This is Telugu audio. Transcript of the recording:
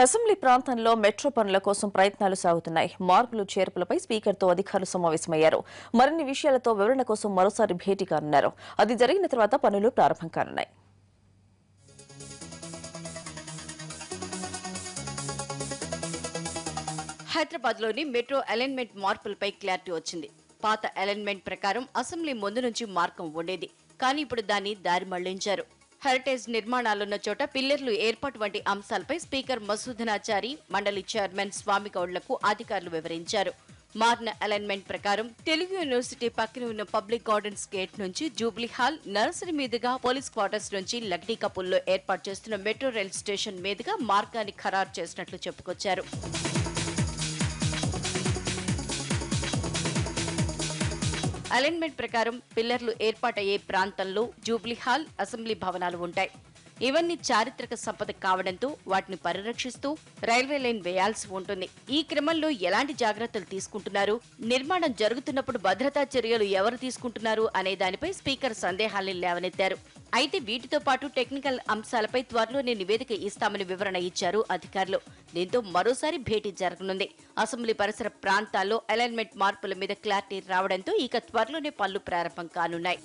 అసెంబ్లీ ప్రాంతంలో మెట్రో పనుల కోసం ప్రయత్నాలు సాగుతున్నాయి. మార్పులు చేర్పులపై స్పీకర్తో అధికారులు సమావేశమయ్యారు. మరిన్ని విషయాలతో వివరణ కోసం మరోసారి భేటీ కానున్నారు. అది జరిగిన తర్వాత పనులు ప్రారంభం కానున్నాయి. హైదరాబాద్లోని మెట్రో అలైన్మెంట్ మార్పులపై క్లారిటీ వచ్చింది. పాత అలైన్మెంట్ ప్రకారం అసెంబ్లీ ముందు నుంచి మార్గం ఉండేది, కానీ ఇప్పుడు దాన్ని దారి మళ్లించారు. హెరిటేజ్ నిర్మాణాలున్న చోట పిల్లర్లు ఏర్పాటు వంటి అంశాలపై స్పీకర్ మసూదనాచారి, మండలి చైర్మన్ స్వామిగౌడ్లకు అధికారులు వివరించారు. మారిన అలైన్మెంట్ ప్రకారం తెలుగు యూనివర్సిటీ పక్కన ఉన్న పబ్లిక్ గార్డెన్స్ గేట్ నుంచి జూబ్లీ హాల్, నర్సరీ మీదుగా పోలీస్ క్వార్టర్స్ నుంచి లక్డీ కపుల్లో ఏర్పాటు చేస్తున్న మెట్రో రైల్ స్టేషన్ మీదుగా మార్గాన్ని ఖరారు చేసినట్లు చెప్పుకొచ్చారు. అలైన్మెంట్ ప్రకారం పిల్లర్లు ఏర్పాటయ్యే ప్రాంతంలో జూబ్లీ హాల్, అసెంబ్లీ భవనాలు ఉంటాయి. ఇవన్నీ చారిత్రక సంపద కావడంతో వాటిని పరిరక్షిస్తూ రైల్వే లైన్ వేయాల్సి ఉంటుంది. ఈ క్రమంలో ఎలాంటి జాగ్రత్తలు తీసుకుంటున్నారు, నిర్మాణం జరుగుతున్నప్పుడు భద్రతా చర్యలు ఎవరు తీసుకుంటున్నారు అనే దానిపై స్పీకర్ సందేహాల్ని లేవనెత్తారు. అయితే వీటితో పాటు టెక్నికల్ అంశాలపై త్వరలోనే నివేదిక ఇస్తామని వివరణ ఇచ్చారు అధికారులు. దీంతో మరోసారి భేటీ జరగనుంది. అసెంబ్లీ పరిసర ప్రాంతాల్లో అలైన్మెంట్ మార్పుల మీద క్లారిటీ రావడంతో ఇక త్వరలోనే పనులు ప్రారంభం కానున్నాయి.